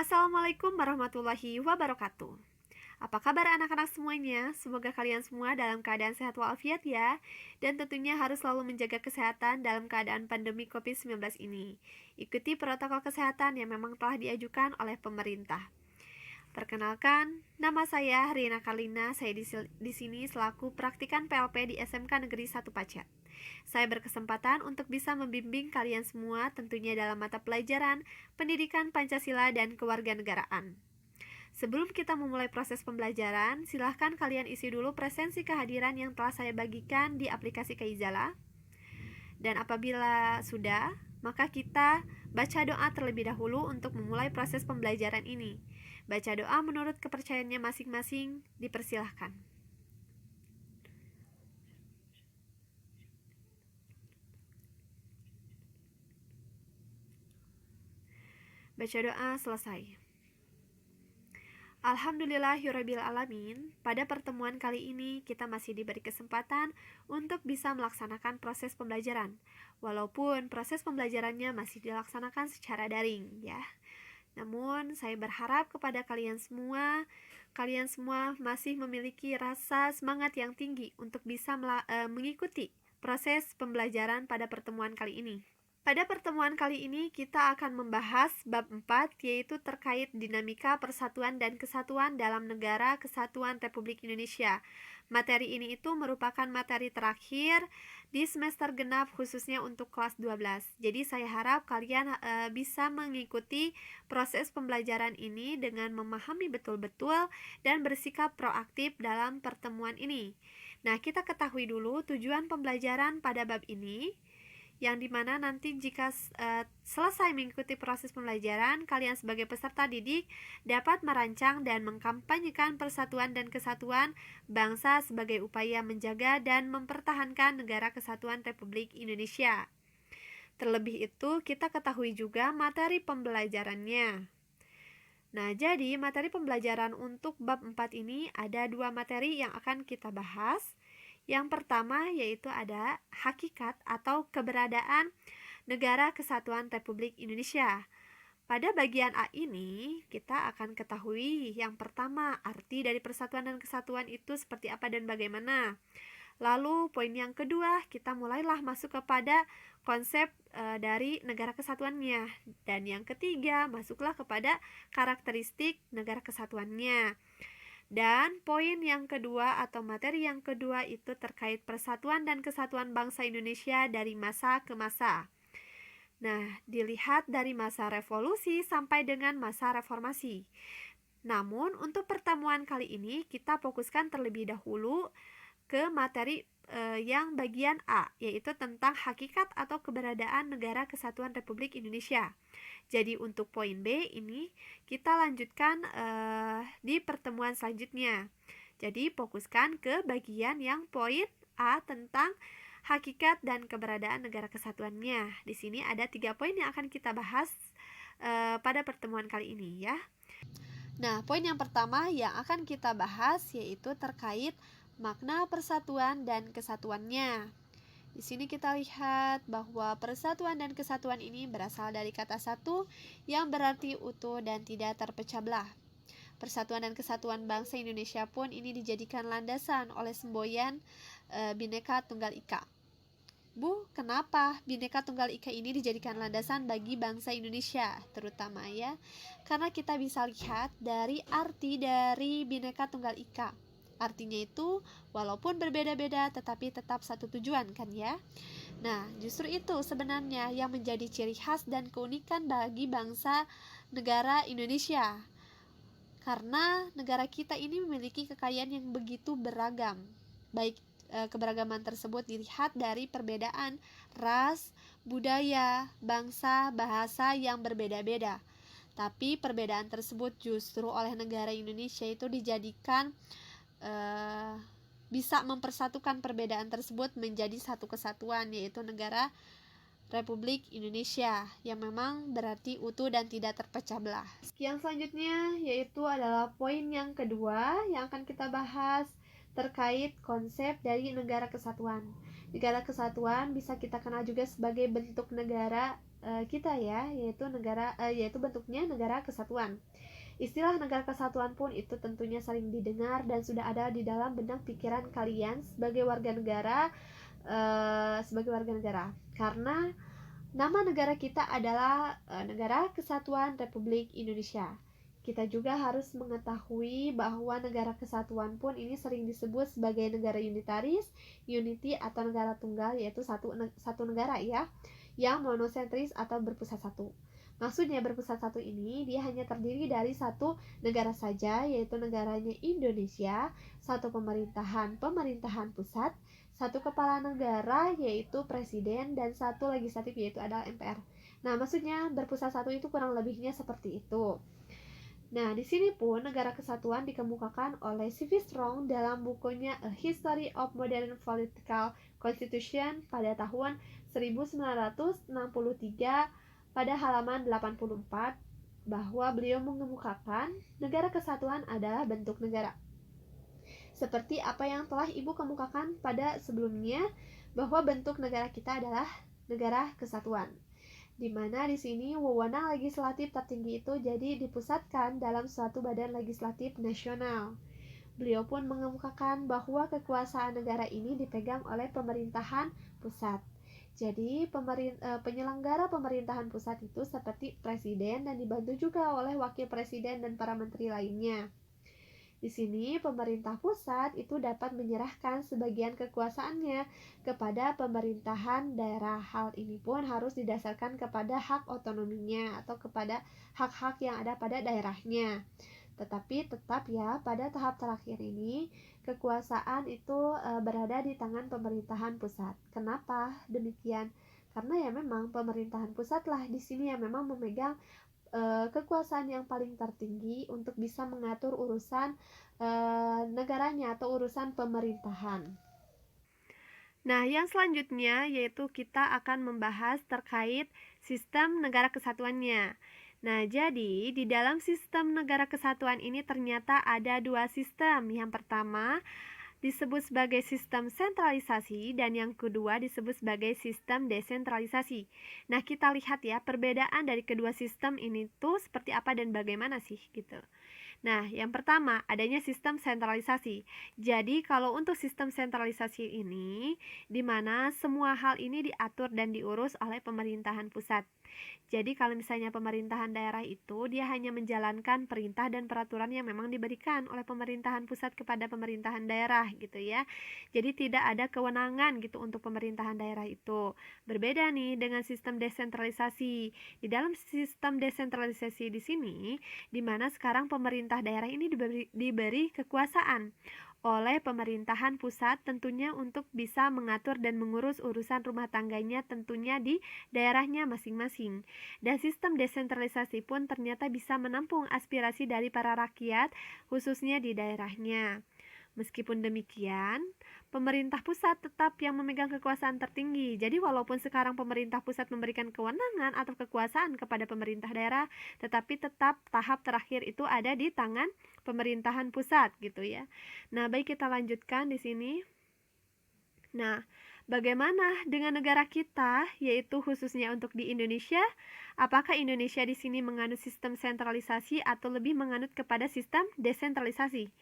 Assalamualaikum warahmatullahi wabarakatuh. Apa kabar anak-anak semuanya? Semoga kalian semua dalam keadaan sehat walafiat ya. Dan tentunya harus selalu menjaga kesehatan dalam keadaan pandemi COVID-19 ini. Ikuti protokol kesehatan yang memang telah diajukan oleh pemerintah. Perkenalkan, nama saya Rina Karlina. Saya di sini selaku praktikan PLP di SMK Negeri 1 Pacet. Saya berkesempatan untuk bisa membimbing kalian semua tentunya dalam mata pelajaran Pendidikan Pancasila dan Kewarganegaraan. Sebelum kita memulai proses pembelajaran, silahkan kalian isi dulu presensi kehadiran yang telah saya bagikan di aplikasi Kaizala. Dan apabila sudah, maka kita baca doa terlebih dahulu untuk memulai proses pembelajaran ini. Baca doa menurut kepercayaannya masing-masing, dipersilahkan. Baca doa selesai. Alhamdulillahirrabbilalamin. Pada pertemuan kali ini kita masih diberi kesempatan untuk bisa melaksanakan proses pembelajaran, walaupun proses pembelajarannya masih dilaksanakan secara daring ya. Namun saya berharap kepada kalian semua masih memiliki rasa semangat yang tinggi untuk bisa mengikuti proses pembelajaran pada pertemuan kali ini. Pada pertemuan kali ini kita akan membahas bab 4, yaitu terkait dinamika persatuan dan kesatuan dalam negara kesatuan Republik Indonesia. Materi ini itu merupakan materi terakhir di semester genap khususnya untuk kelas 12. Jadi saya harap kalian bisa mengikuti proses pembelajaran ini dengan memahami betul-betul dan bersikap proaktif dalam pertemuan ini. Nah, kita ketahui dulu tujuan pembelajaran pada bab ini, yang dimana nanti jika selesai mengikuti proses pembelajaran, kalian sebagai peserta didik dapat merancang dan mengkampanyekan persatuan dan kesatuan bangsa sebagai upaya menjaga dan mempertahankan negara kesatuan Republik Indonesia. Terlebih itu, kita ketahui juga materi pembelajarannya. Nah, jadi materi pembelajaran untuk bab 4 ini ada 2 materi yang akan kita bahas. Yang pertama yaitu ada hakikat atau keberadaan Negara Kesatuan Republik Indonesia. Pada bagian A ini kita akan ketahui yang pertama arti dari persatuan dan kesatuan itu seperti apa dan bagaimana. Lalu poin yang kedua kita mulailah masuk kepada konsep dari negara kesatuannya. Dan yang ketiga masuklah kepada karakteristik negara kesatuannya. Dan poin yang kedua atau materi yang kedua itu terkait persatuan dan kesatuan bangsa Indonesia dari masa ke masa. Nah, dilihat dari masa revolusi sampai dengan masa reformasi. Namun, untuk pertemuan kali ini kita fokuskan terlebih dahulu ke materi yang bagian A, yaitu tentang hakikat atau keberadaan Negara Kesatuan Republik Indonesia. Jadi untuk poin B ini kita lanjutkan di pertemuan selanjutnya. Jadi fokuskan ke bagian yang poin A tentang hakikat dan keberadaan negara kesatuannya. Di sini ada 3 poin yang akan kita bahas pada pertemuan kali ini ya. Nah, poin yang pertama yang akan kita bahas yaitu terkait makna persatuan dan kesatuannya. Di sini kita lihat bahwa persatuan dan kesatuan ini berasal dari kata satu yang berarti utuh dan tidak terpecah belah. Persatuan dan kesatuan bangsa Indonesia pun ini dijadikan landasan oleh semboyan Bhinneka Tunggal Ika. Bu, kenapa Bhinneka Tunggal Ika ini dijadikan landasan bagi bangsa Indonesia terutama ya? Karena kita bisa lihat dari arti dari Bhinneka Tunggal Ika. Artinya itu walaupun berbeda-beda tetapi tetap satu tujuan kan ya. Nah, justru itu sebenarnya yang menjadi ciri khas dan keunikan bagi bangsa negara Indonesia. Karena negara kita ini memiliki kekayaan yang begitu beragam. Baik keberagaman tersebut dilihat dari perbedaan ras, budaya, bangsa, bahasa yang berbeda-beda. Tapi perbedaan tersebut justru oleh negara Indonesia itu dijadikan bisa mempersatukan perbedaan tersebut menjadi satu kesatuan, yaitu negara Republik Indonesia yang memang berarti utuh dan tidak terpecah belah. Yang selanjutnya yaitu adalah poin yang kedua yang akan kita bahas terkait konsep dari negara kesatuan. Negara kesatuan bisa kita kenal juga sebagai bentuk negara kita ya, yaitu bentuknya negara kesatuan. Istilah negara kesatuan pun itu tentunya sering didengar dan sudah ada di dalam benak pikiran kalian sebagai warga negara, karena nama negara kita adalah Negara Kesatuan Republik Indonesia. Kita juga harus mengetahui bahwa negara kesatuan pun ini sering disebut sebagai negara unitaris, unity atau negara tunggal, yaitu satu negara ya, yang monosentris atau berpusat satu. Maksudnya berpusat satu ini dia hanya terdiri dari satu negara saja, yaitu negaranya Indonesia, satu pemerintahan pusat, satu kepala negara yaitu presiden, dan satu legislatif yaitu adalah MPR. Nah, maksudnya berpusat satu itu kurang lebihnya seperti itu. Nah, di sini pun negara kesatuan dikemukakan oleh C.V. Strong dalam bukunya A History of Modern Political Constitution pada tahun 1963 pada halaman 84, bahwa beliau mengemukakan negara kesatuan adalah bentuk negara. Seperti apa yang telah Ibu kemukakan pada sebelumnya, bahwa bentuk negara kita adalah negara kesatuan, di mana di sini wewenang legislatif tertinggi itu jadi dipusatkan dalam suatu badan legislatif nasional. Beliau pun mengemukakan bahwa kekuasaan negara ini dipegang oleh pemerintahan pusat. Jadi penyelenggara pemerintahan pusat itu seperti presiden dan dibantu juga oleh wakil presiden dan para menteri lainnya. Di sini pemerintah pusat itu dapat menyerahkan sebagian kekuasaannya kepada pemerintahan daerah. Hal ini pun harus didasarkan kepada hak otonominya atau kepada hak-hak yang ada pada daerahnya. Tetapi tetap ya, pada tahap terakhir ini kekuasaan itu berada di tangan pemerintahan pusat. Kenapa demikian? Karena ya memang pemerintahan pusatlah di sini yang memang memegang kekuasaan yang paling tertinggi untuk bisa mengatur urusan negaranya atau urusan pemerintahan. Nah, yang selanjutnya yaitu kita akan membahas terkait sistem negara kesatuannya. Nah, jadi di dalam sistem negara kesatuan ini ternyata ada dua sistem. Yang pertama disebut sebagai sistem sentralisasi dan yang kedua disebut sebagai sistem desentralisasi. Nah, kita lihat ya perbedaan dari kedua sistem ini tuh seperti apa dan bagaimana sih gitu. Nah, yang pertama adanya sistem sentralisasi. Jadi, kalau untuk sistem sentralisasi ini, di mana semua hal ini diatur dan diurus oleh pemerintahan pusat. Jadi, kalau misalnya pemerintahan daerah itu, dia hanya menjalankan perintah dan peraturan yang memang diberikan oleh pemerintahan pusat kepada pemerintahan daerah gitu ya. Jadi, tidak ada kewenangan gitu untuk pemerintahan daerah itu. Berbeda nih dengan sistem desentralisasi. Di dalam sistem desentralisasi di sini, di mana sekarang pemerintah daerah ini diberi kekuasaan oleh pemerintahan pusat tentunya untuk bisa mengatur dan mengurus urusan rumah tangganya tentunya di daerahnya masing-masing. Dan sistem desentralisasi pun ternyata bisa menampung aspirasi dari para rakyat khususnya di daerahnya. Meskipun demikian, pemerintah pusat tetap yang memegang kekuasaan tertinggi. Jadi walaupun sekarang pemerintah pusat memberikan kewenangan atau kekuasaan kepada pemerintah daerah, tetapi tetap tahap terakhir itu ada di tangan pemerintahan pusat gitu ya. Nah, baik kita lanjutkan di sini. Nah, bagaimana dengan negara kita, yaitu khususnya untuk di Indonesia? Apakah Indonesia di sini menganut sistem sentralisasi atau lebih menganut kepada sistem desentralisasi?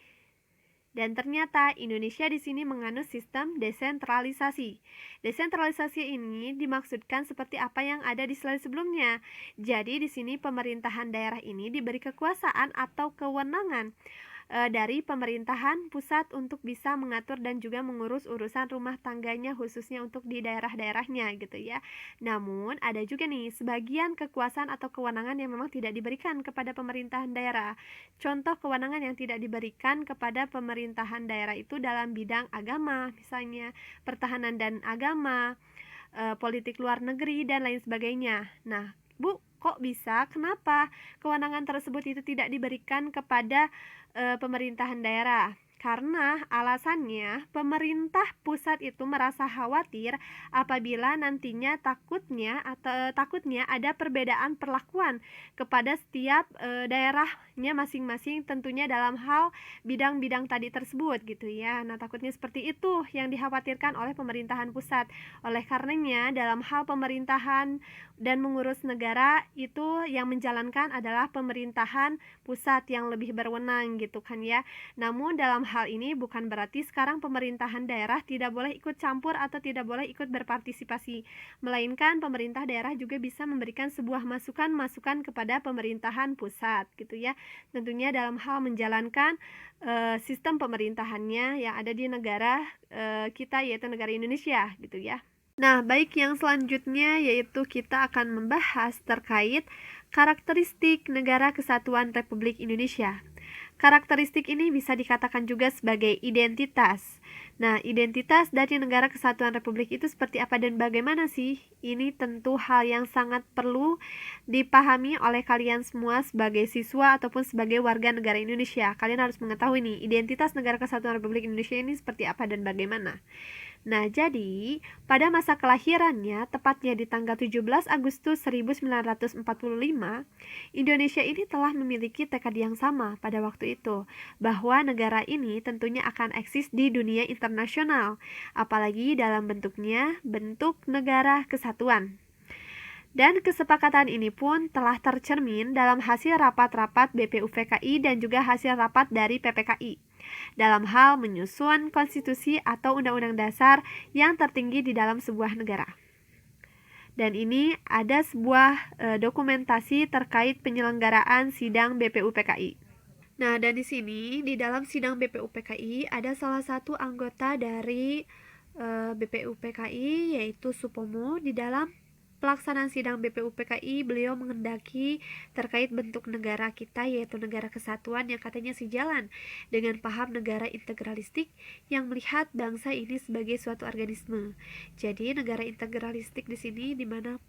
Dan ternyata Indonesia di sini menganut sistem desentralisasi. Desentralisasi ini dimaksudkan seperti apa yang ada di slide sebelumnya. Jadi di sini pemerintahan daerah ini diberi kekuasaan atau kewenangan dari pemerintahan pusat untuk bisa mengatur dan juga mengurus urusan rumah tangganya khususnya untuk di daerah-daerahnya gitu ya. Namun ada juga nih sebagian kekuasaan atau kewenangan yang memang tidak diberikan kepada pemerintahan daerah. Contoh kewenangan yang tidak diberikan kepada pemerintahan daerah itu dalam bidang agama, misalnya pertahanan dan agama, politik luar negeri dan lain sebagainya. Nah, Bu, kok bisa? Kenapa kewenangan tersebut itu tidak diberikan kepada pemerintahan daerah? Karena alasannya pemerintah pusat itu merasa khawatir apabila nantinya takutnya ada perbedaan perlakuan kepada setiap daerahnya masing-masing tentunya dalam hal bidang-bidang tadi tersebut gitu ya. Nah, takutnya seperti itu yang dikhawatirkan oleh pemerintahan pusat. Oleh karenanya dalam hal pemerintahan dan mengurus negara itu yang menjalankan adalah pemerintahan pusat yang lebih berwenang gitu kan ya. Namun dalam hal ini bukan berarti sekarang pemerintahan daerah tidak boleh ikut campur atau tidak boleh ikut berpartisipasi, melainkan pemerintah daerah juga bisa memberikan sebuah masukan-masukan kepada pemerintahan pusat gitu ya. Tentunya dalam hal menjalankan sistem pemerintahannya yang ada di negara kita, yaitu negara Indonesia gitu ya. Nah, baik, yang selanjutnya yaitu kita akan membahas terkait karakteristik Negara Kesatuan Republik Indonesia. Karakteristik ini bisa dikatakan juga sebagai identitas. Nah, identitas dari Negara Kesatuan Republik itu seperti apa dan bagaimana sih? Ini tentu hal yang sangat perlu dipahami oleh kalian semua sebagai siswa ataupun sebagai warga negara Indonesia. Kalian harus mengetahui nih, identitas Negara Kesatuan Republik Indonesia ini seperti apa dan bagaimana. Nah, jadi pada masa kelahirannya, tepatnya di tanggal 17 Agustus 1945, Indonesia ini telah memiliki tekad yang sama pada waktu itu, bahwa negara ini tentunya akan eksis di dunia internasional, apalagi dalam bentuknya bentuk negara kesatuan. Dan kesepakatan ini pun telah tercermin dalam hasil rapat-rapat BPUPKI dan juga hasil rapat dari PPKI dalam hal menyusun konstitusi atau undang-undang dasar yang tertinggi di dalam sebuah negara. Dan ini ada sebuah dokumentasi terkait penyelenggaraan sidang BPUPKI. Nah, dan di sini di dalam sidang BPUPKI ada salah satu anggota dari BPUPKI yaitu Supomo. Di dalam pelaksanaan sidang BPUPKI, beliau mengendaki terkait bentuk negara kita, yaitu negara kesatuan yang katanya sejalan dengan paham negara integralistik yang melihat bangsa ini sebagai suatu organisme. Jadi negara integralistik di sini di mana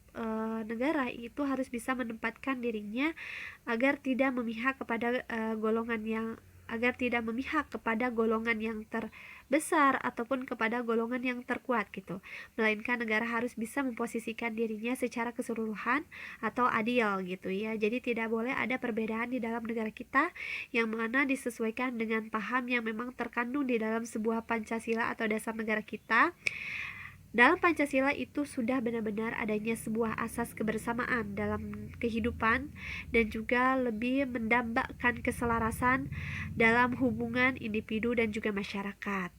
negara itu harus bisa menempatkan dirinya agar tidak memihak kepada golongan yang terbesar ataupun kepada golongan yang terkuat gitu. Melainkan negara harus bisa memposisikan dirinya secara keseluruhan atau adil gitu ya. Jadi tidak boleh ada perbedaan di dalam negara kita yang mana disesuaikan dengan paham yang memang terkandung di dalam sebuah Pancasila atau dasar negara kita. Dalam Pancasila itu sudah benar-benar adanya sebuah asas kebersamaan dalam kehidupan dan juga lebih mendambakan keselarasan dalam hubungan individu dan juga masyarakat.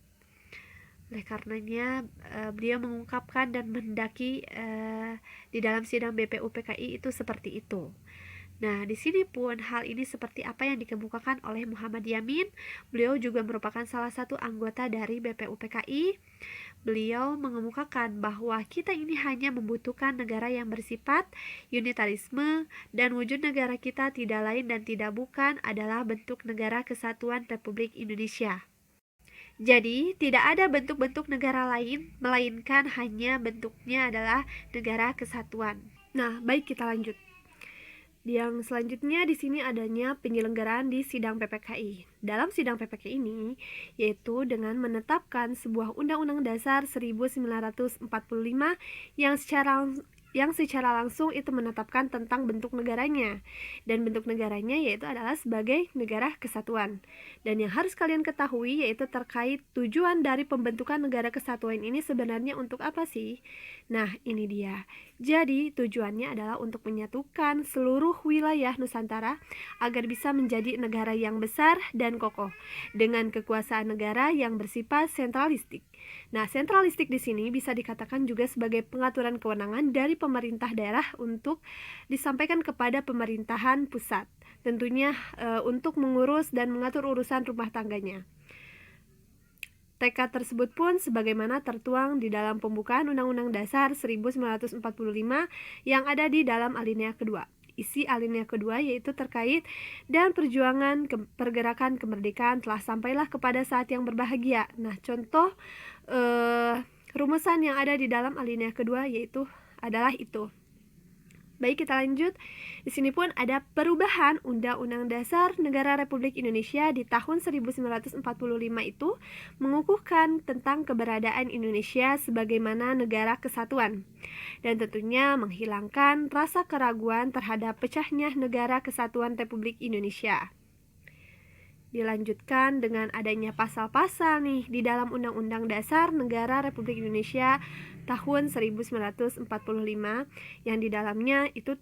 Oleh karenanya beliau mengungkapkan dan mendaki di dalam sidang BPUPKI itu seperti itu. Nah, di sini pun hal ini seperti apa yang dikemukakan oleh Muhammad Yamin. Beliau juga merupakan salah satu anggota dari BPUPKI. Beliau mengemukakan bahwa kita ini hanya membutuhkan negara yang bersifat unitarisme dan wujud negara kita tidak lain dan tidak bukan adalah bentuk negara kesatuan Republik Indonesia. Jadi, tidak ada bentuk-bentuk negara lain, melainkan hanya bentuknya adalah negara kesatuan. Nah, baik, kita lanjut. Yang selanjutnya di sini adanya penyelenggaraan di sidang PPKI. Dalam sidang PPKI ini, yaitu dengan menetapkan sebuah Undang-Undang Dasar 1945 yang secara langsung itu menetapkan tentang bentuk negaranya. Dan bentuk negaranya yaitu adalah sebagai negara kesatuan. Dan yang harus kalian ketahui yaitu terkait tujuan dari pembentukan negara kesatuan ini sebenarnya untuk apa sih? Nah, ini dia. Jadi, tujuannya adalah untuk menyatukan seluruh wilayah Nusantara agar bisa menjadi negara yang besar dan kokoh dengan kekuasaan negara yang bersifat sentralistik. Nah, sentralistik di sini bisa dikatakan juga sebagai pengaturan kewenangan dari pemerintah daerah untuk disampaikan kepada pemerintahan pusat. Tentunya untuk mengurus dan mengatur urusan rumah tangganya. Tekad tersebut pun sebagaimana tertuang di dalam pembukaan Undang-Undang Dasar 1945 yang ada di dalam alinea kedua. Isi alinea kedua yaitu terkait dan perjuangan pergerakan kemerdekaan telah sampailah kepada saat yang berbahagia. Nah, contoh rumusan yang ada di dalam alinea kedua yaitu adalah itu. Baik, kita lanjut. Di sini pun ada perubahan Undang-Undang Dasar Negara Republik Indonesia di tahun 1945 itu mengukuhkan tentang keberadaan Indonesia sebagaimana negara kesatuan dan tentunya menghilangkan rasa keraguan terhadap pecahnya negara kesatuan Republik Indonesia. Dilanjutkan dengan adanya pasal-pasal nih di dalam Undang-Undang Dasar Negara Republik Indonesia tahun 1945 yang di dalamnya itu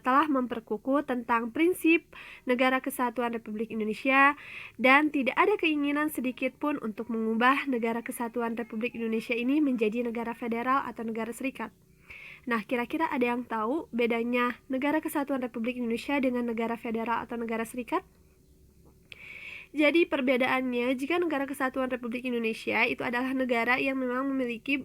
telah memperkukuh tentang prinsip Negara Kesatuan Republik Indonesia dan tidak ada keinginan sedikit pun untuk mengubah Negara Kesatuan Republik Indonesia ini menjadi negara federal atau negara serikat. Nah, kira-kira ada yang tahu bedanya Negara Kesatuan Republik Indonesia dengan negara federal atau negara serikat? Jadi perbedaannya, jika Negara Kesatuan Republik Indonesia itu adalah negara yang memang memiliki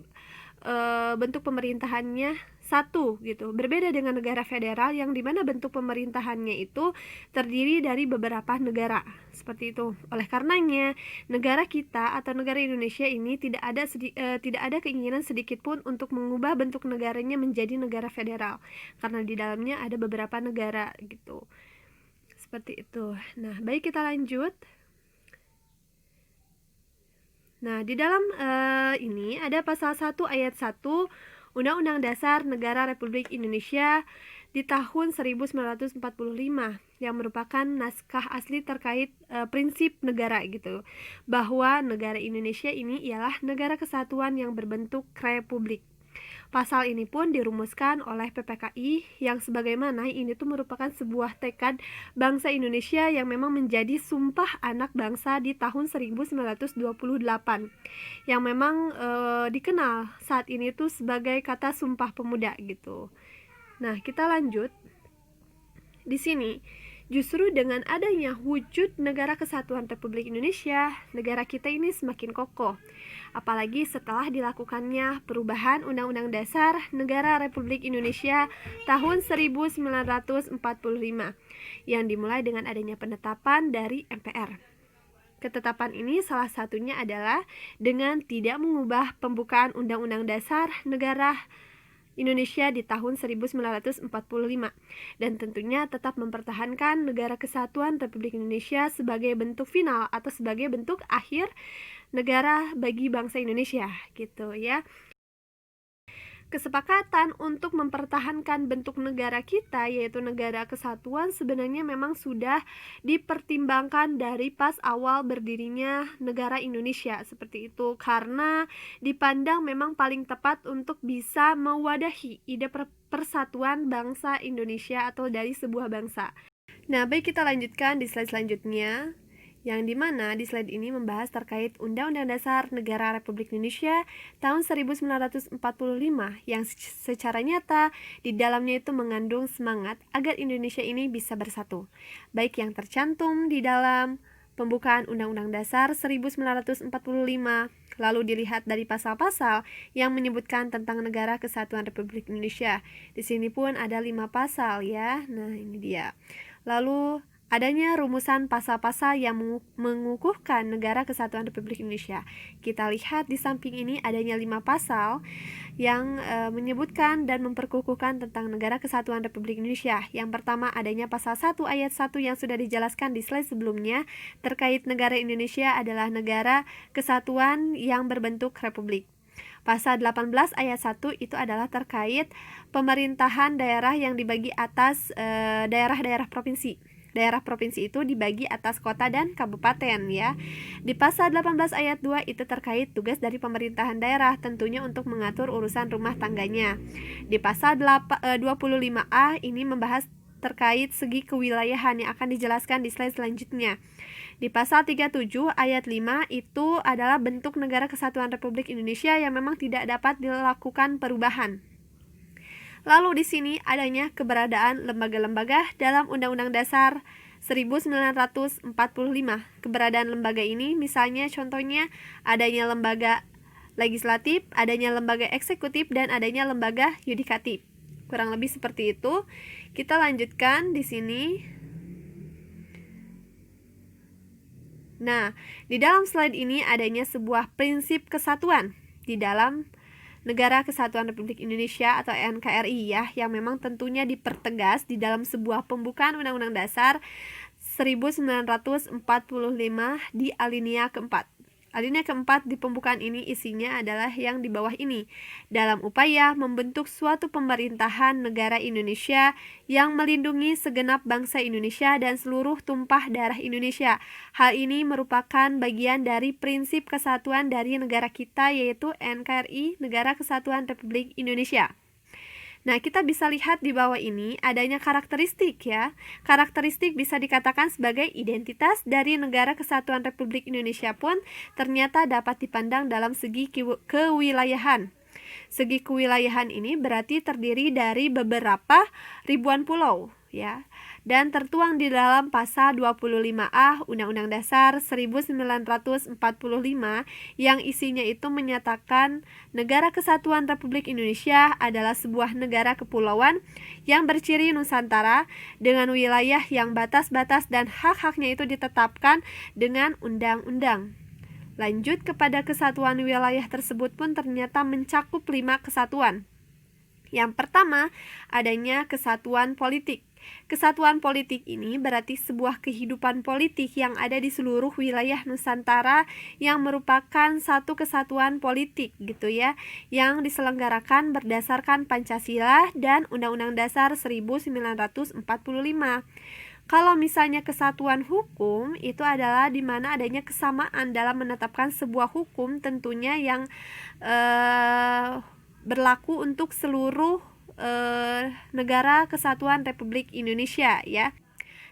bentuk pemerintahannya satu gitu, berbeda dengan negara federal yang dimana bentuk pemerintahannya itu terdiri dari beberapa negara seperti itu. Oleh karenanya, negara kita atau negara Indonesia ini tidak ada keinginan sedikit pun untuk mengubah bentuk negaranya menjadi negara federal, karena di dalamnya ada beberapa negara gitu. Seperti itu. Nah, baik, kita lanjut. Nah, di dalam ini ada pasal 1 ayat 1 Undang-Undang Dasar Negara Republik Indonesia di tahun 1945 yang merupakan naskah asli terkait prinsip negara gitu. Bahwa negara Indonesia ini ialah negara kesatuan yang berbentuk republik. Pasal ini pun dirumuskan oleh PPKI yang sebagaimana ini tuh merupakan sebuah tekad bangsa Indonesia yang memang menjadi sumpah anak bangsa di tahun 1928 yang memang dikenal saat ini tuh sebagai kata Sumpah Pemuda gitu. Nah, kita lanjut. Di sini justru dengan adanya wujud Negara Kesatuan Republik Indonesia, negara kita ini semakin kokoh. Apalagi setelah dilakukannya perubahan Undang-Undang Dasar Negara Republik Indonesia tahun 1945 yang dimulai dengan adanya penetapan dari MPR. Ketetapan ini salah satunya adalah dengan tidak mengubah pembukaan Undang-Undang Dasar Negara Indonesia di tahun 1945 dan tentunya tetap mempertahankan Negara Kesatuan Republik Indonesia sebagai bentuk final atau sebagai bentuk akhir negara bagi bangsa Indonesia gitu ya. Kesepakatan untuk mempertahankan bentuk negara kita yaitu negara kesatuan sebenarnya memang sudah dipertimbangkan dari pas awal berdirinya negara Indonesia seperti itu, karena dipandang memang paling tepat untuk bisa mewadahi ide persatuan bangsa Indonesia atau dari sebuah bangsa. Nah, baik, kita lanjutkan di slide selanjutnya, yang dimana di slide ini membahas terkait Undang-Undang Dasar Negara Republik Indonesia tahun 1945 yang secara nyata di dalamnya itu mengandung semangat agar Indonesia ini bisa bersatu, baik yang tercantum di dalam pembukaan Undang-Undang Dasar 1945, lalu dilihat dari pasal-pasal yang menyebutkan tentang Negara Kesatuan Republik Indonesia. Di sini pun ada 5 pasal ya. Nah, ini dia. Lalu adanya rumusan pasal-pasal yang mengukuhkan Negara Kesatuan Republik Indonesia. Kita lihat di samping ini adanya 5 pasal yang menyebutkan dan memperkukuhkan tentang Negara Kesatuan Republik Indonesia. Yang pertama adanya pasal 1 ayat 1 yang sudah dijelaskan di slide sebelumnya terkait negara Indonesia adalah negara kesatuan yang berbentuk republik. Pasal 18 ayat 1 itu adalah terkait pemerintahan daerah yang dibagi atas daerah-daerah provinsi. Daerah provinsi itu dibagi atas kota dan kabupaten ya. Di pasal 18 ayat 2 itu terkait tugas dari pemerintahan daerah, tentunya untuk mengatur urusan rumah tangganya. Di pasal 25A ini membahas terkait segi kewilayahan yang akan dijelaskan di slide selanjutnya. Di pasal 37 ayat 5 itu adalah bentuk Negara Kesatuan Republik Indonesia yang memang tidak dapat dilakukan perubahan. Lalu di sini adanya keberadaan lembaga-lembaga dalam Undang-Undang Dasar 1945. Keberadaan lembaga ini misalnya contohnya adanya lembaga legislatif, adanya lembaga eksekutif, dan adanya lembaga yudikatif. Kurang lebih seperti itu. Kita lanjutkan di sini. Nah, di dalam slide ini adanya sebuah prinsip kesatuan di dalam Negara Kesatuan Republik Indonesia atau NKRI ya, yang memang tentunya dipertegas di dalam sebuah pembukaan Undang-Undang Dasar 1945 di alinea keempat. Alinea keempat di pembukaan ini isinya adalah yang di bawah ini. Dalam upaya membentuk suatu pemerintahan negara Indonesia yang melindungi segenap bangsa Indonesia dan seluruh tumpah darah Indonesia. Hal ini merupakan bagian dari prinsip kesatuan dari negara kita, yaitu NKRI, Negara Kesatuan Republik Indonesia. Nah, kita bisa lihat di bawah ini adanya karakteristik ya. Karakteristik bisa dikatakan sebagai identitas dari Negara Kesatuan Republik Indonesia pun ternyata dapat dipandang dalam segi kewilayahan. Segi kewilayahan ini berarti terdiri dari beberapa ribuan pulau ya, dan tertuang di dalam pasal 25A Undang-Undang Dasar 1945 yang isinya itu menyatakan Negara Kesatuan Republik Indonesia adalah sebuah negara kepulauan yang berciri Nusantara dengan wilayah yang batas-batas dan hak-haknya itu ditetapkan dengan undang-undang. Lanjut kepada kesatuan wilayah tersebut pun ternyata mencakup 5 kesatuan. Yang pertama, adanya kesatuan politik. Kesatuan politik ini berarti sebuah kehidupan politik yang ada di seluruh wilayah Nusantara yang merupakan satu kesatuan politik gitu ya, yang diselenggarakan berdasarkan Pancasila dan Undang-Undang Dasar 1945. Kalau misalnya kesatuan hukum itu adalah di mana adanya kesamaan dalam menetapkan sebuah hukum tentunya yang berlaku untuk seluruh negara Kesatuan Republik Indonesia ya.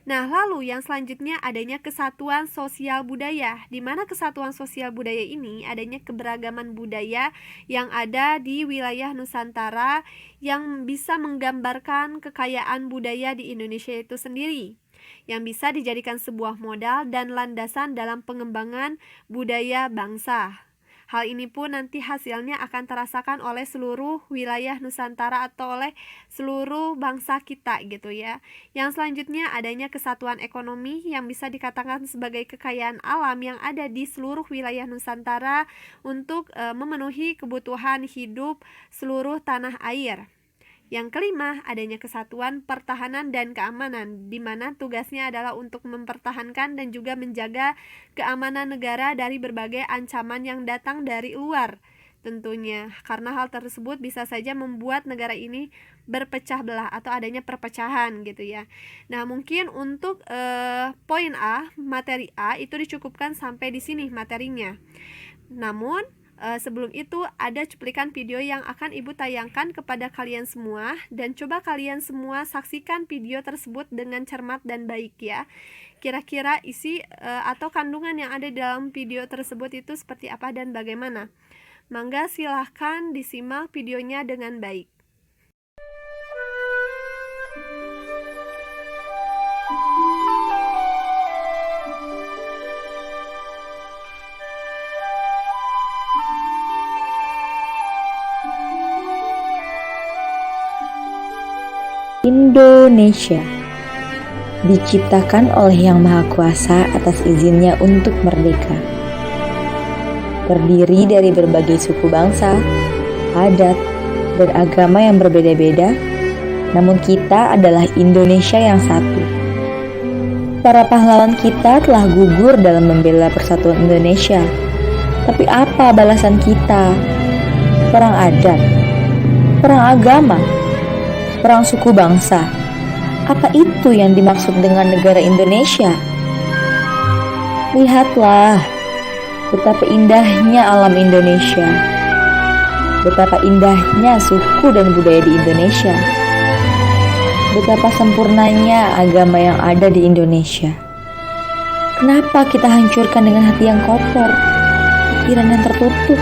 Nah, lalu yang selanjutnya adanya kesatuan sosial budaya, di mana kesatuan sosial budaya ini adanya keberagaman budaya yang ada di wilayah Nusantara yang bisa menggambarkan kekayaan budaya di Indonesia itu sendiri, yang bisa dijadikan sebuah modal dan landasan dalam pengembangan budaya bangsa. Hal ini pun nanti hasilnya akan terasakan oleh seluruh wilayah Nusantara atau oleh seluruh bangsa kita gitu ya. Yang selanjutnya adanya kesatuan ekonomi yang bisa dikatakan sebagai kekayaan alam yang ada di seluruh wilayah Nusantara untuk memenuhi kebutuhan hidup seluruh tanah air. Yang kelima, adanya kesatuan pertahanan dan keamanan, di mana tugasnya adalah untuk mempertahankan dan juga menjaga keamanan negara dari berbagai ancaman yang datang dari luar. Tentunya, karena hal tersebut bisa saja membuat negara ini berpecah belah atau adanya perpecahan gitu ya. Nah, mungkin untuk poin A, materi A itu dicukupkan sampai di sini materinya. Namun sebelum itu ada cuplikan video yang akan Ibu tayangkan kepada kalian semua, dan coba kalian semua saksikan video tersebut dengan cermat dan baik ya. Kira-kira isi atau kandungan yang ada dalam video tersebut itu seperti apa dan bagaimana. Mangga silahkan disimak videonya dengan baik. Indonesia diciptakan oleh Yang Maha Kuasa atas izinnya untuk merdeka. Terdiri dari berbagai suku bangsa, adat, dan agama yang berbeda-beda, namun kita adalah Indonesia yang satu. Para pahlawan kita telah gugur dalam membela persatuan Indonesia. Tapi apa balasan kita? Perang adat, perang agama, perang suku bangsa. Apa itu yang dimaksud dengan negara Indonesia? Lihatlah betapa indahnya alam Indonesia, betapa indahnya suku dan budaya di Indonesia, betapa sempurnanya agama yang ada di Indonesia. Kenapa kita hancurkan dengan hati yang kotor, pikiran yang tertutup?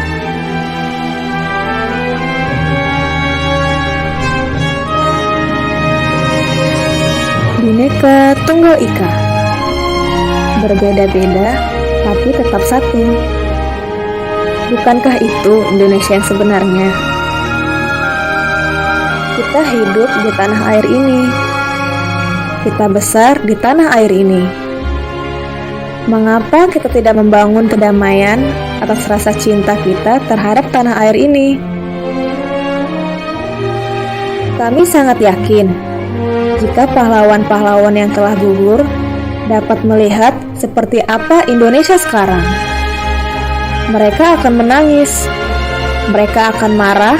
Bhinneka Tunggal Ika, berbeda-beda tapi tetap satu. Bukankah itu Indonesia yang sebenarnya? Kita hidup di tanah air ini. Kita besar di tanah air ini. Mengapa kita tidak membangun kedamaian atas rasa cinta kita terhadap tanah air ini? Kami sangat yakin jika pahlawan-pahlawan yang telah gugur dapat melihat seperti apa Indonesia sekarang. Mereka akan menangis. Mereka akan marah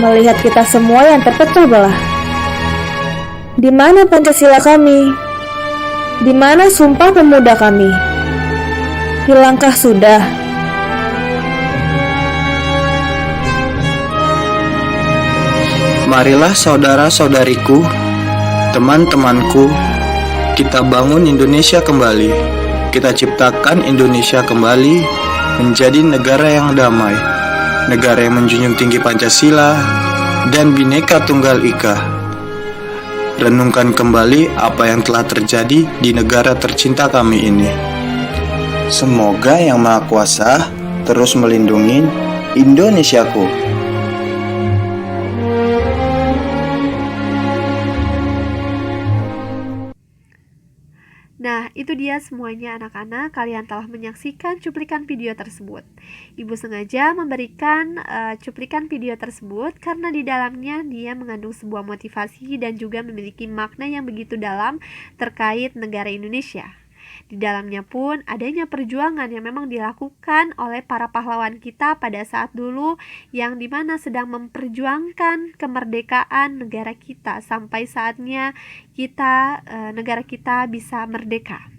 melihat kita semua yang terpecah belah. Di mana Pancasila kami? Di mana Sumpah Pemuda kami? Hilangkah sudah? Marilah saudara-saudariku, teman-temanku, kita bangun Indonesia kembali. Kita ciptakan Indonesia kembali menjadi negara yang damai, negara yang menjunjung tinggi Pancasila dan Bhinneka Tunggal Ika. Renungkan kembali apa yang telah terjadi di negara tercinta kami ini. Semoga Yang Maha Kuasa terus melindungi Indonesiaku. Nah, itu dia semuanya anak-anak, kalian telah menyaksikan cuplikan video tersebut. Ibu sengaja memberikan cuplikan video tersebut karena di dalamnya dia mengandung sebuah motivasi dan juga memiliki makna yang begitu dalam terkait negara Indonesia. Di dalamnya pun adanya perjuangan yang memang dilakukan oleh para pahlawan kita pada saat dulu yang dimana sedang memperjuangkan kemerdekaan negara kita sampai saatnya negara kita bisa merdeka.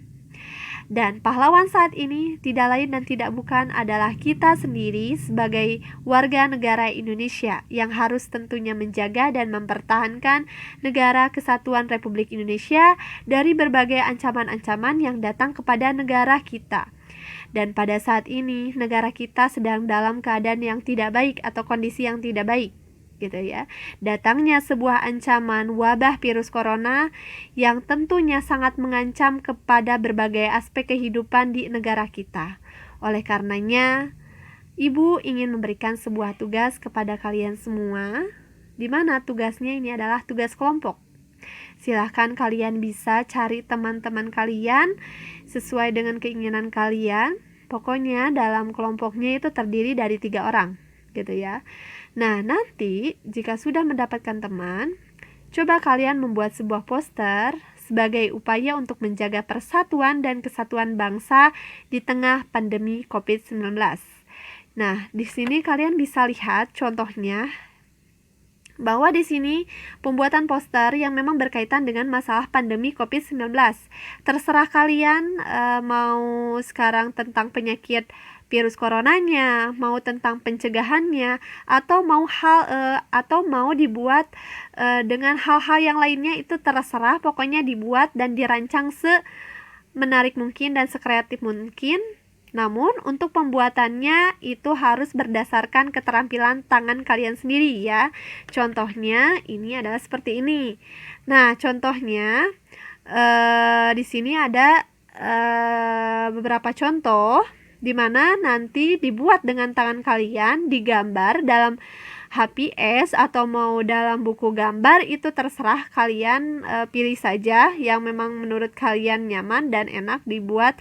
Dan pahlawan saat ini tidak lain dan tidak bukan adalah kita sendiri sebagai warga negara Indonesia yang harus tentunya menjaga dan mempertahankan negara kesatuan Republik Indonesia dari berbagai ancaman-ancaman yang datang kepada negara kita. Dan pada saat ini negara kita sedang dalam keadaan yang tidak baik atau kondisi yang tidak baik, gitu ya. Datangnya sebuah ancaman wabah virus corona yang tentunya sangat mengancam kepada berbagai aspek kehidupan di negara kita. Oleh karenanya, Ibu ingin memberikan sebuah tugas kepada kalian semua, di mana tugasnya ini adalah tugas kelompok. Silahkan kalian bisa cari teman-teman kalian sesuai dengan keinginan kalian. Pokoknya dalam kelompoknya itu terdiri dari 3 orang, gitu ya. Nah, nanti jika sudah mendapatkan teman, coba kalian membuat sebuah poster sebagai upaya untuk menjaga persatuan dan kesatuan bangsa di tengah pandemi COVID-19. Nah, di sini kalian bisa lihat contohnya bahwa di sini pembuatan poster yang memang berkaitan dengan masalah pandemi COVID-19. Terserah kalian mau sekarang tentang penyakit virus coronanya, mau tentang pencegahannya, atau mau dibuat dengan hal-hal yang lainnya, itu terserah. Pokoknya dibuat dan dirancang semenarik mungkin dan sekreatif mungkin. Namun untuk pembuatannya itu harus berdasarkan keterampilan tangan kalian sendiri ya. Contohnya ini adalah seperti ini. Nah, contohnya di sini ada beberapa contoh di mana nanti dibuat dengan tangan kalian, digambar dalam HPS atau mau dalam buku gambar, itu terserah kalian pilih saja yang memang menurut kalian nyaman dan enak dibuat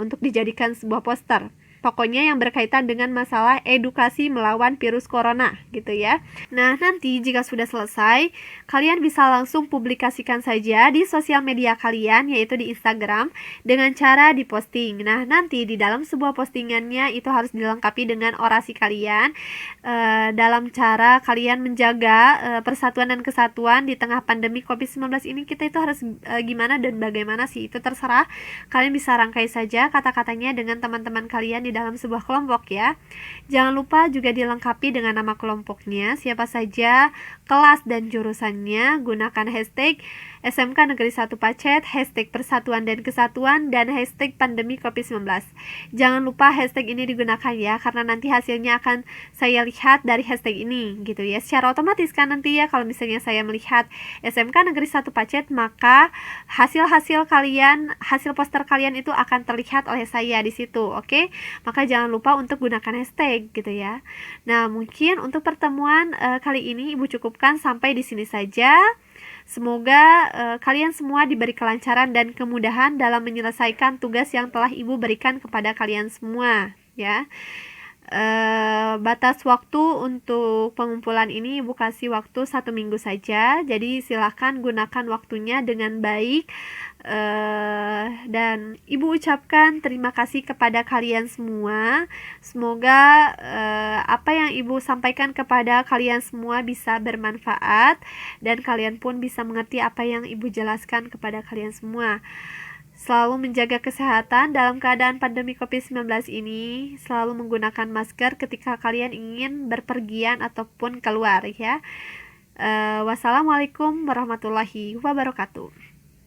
untuk dijadikan sebuah poster. Pokoknya yang berkaitan dengan masalah edukasi melawan virus corona, gitu ya. Nah, nanti jika sudah selesai, kalian bisa langsung publikasikan saja di sosial media kalian, yaitu di Instagram, dengan cara diposting. Nah, nanti di dalam sebuah postingannya itu harus dilengkapi dengan orasi kalian dalam cara kalian menjaga persatuan dan kesatuan di tengah pandemi COVID-19 ini. Kita itu harus gimana dan bagaimana sih, itu terserah. Kalian bisa rangkai saja kata-katanya dengan teman-teman kalian di dalam sebuah kelompok ya. Jangan lupa juga dilengkapi dengan nama kelompoknya, siapa saja, kelas dan jurusannya. Gunakan hashtag SMK Negeri 1 Pacet, hashtag Persatuan dan Kesatuan, dan hashtag Pandemi COVID-19. Jangan lupa hashtag ini digunakan ya, karena nanti hasilnya akan saya lihat dari hashtag ini, gitu ya. Secara otomatis kan nanti ya, kalau misalnya saya melihat SMK Negeri 1 Pacet, maka hasil poster kalian itu akan terlihat oleh saya di situ, oke? Maka jangan lupa untuk gunakan hashtag, gitu ya. Nah, mungkin untuk pertemuan kali ini Ibu cukupkan sampai di sini saja. Semoga kalian semua diberi kelancaran dan kemudahan dalam menyelesaikan tugas yang telah Ibu berikan kepada kalian semua ya. Batas waktu untuk pengumpulan ini Ibu kasih waktu 1 minggu saja, jadi silahkan gunakan waktunya dengan baik. Dan Ibu ucapkan terima kasih kepada kalian semua. Semoga apa yang Ibu sampaikan kepada kalian semua bisa bermanfaat dan kalian pun bisa mengerti apa yang Ibu jelaskan kepada kalian semua. Selalu menjaga kesehatan dalam keadaan pandemi COVID-19 ini, selalu menggunakan masker ketika kalian ingin berpergian ataupun keluar ya. Wassalamualaikum warahmatullahi wabarakatuh.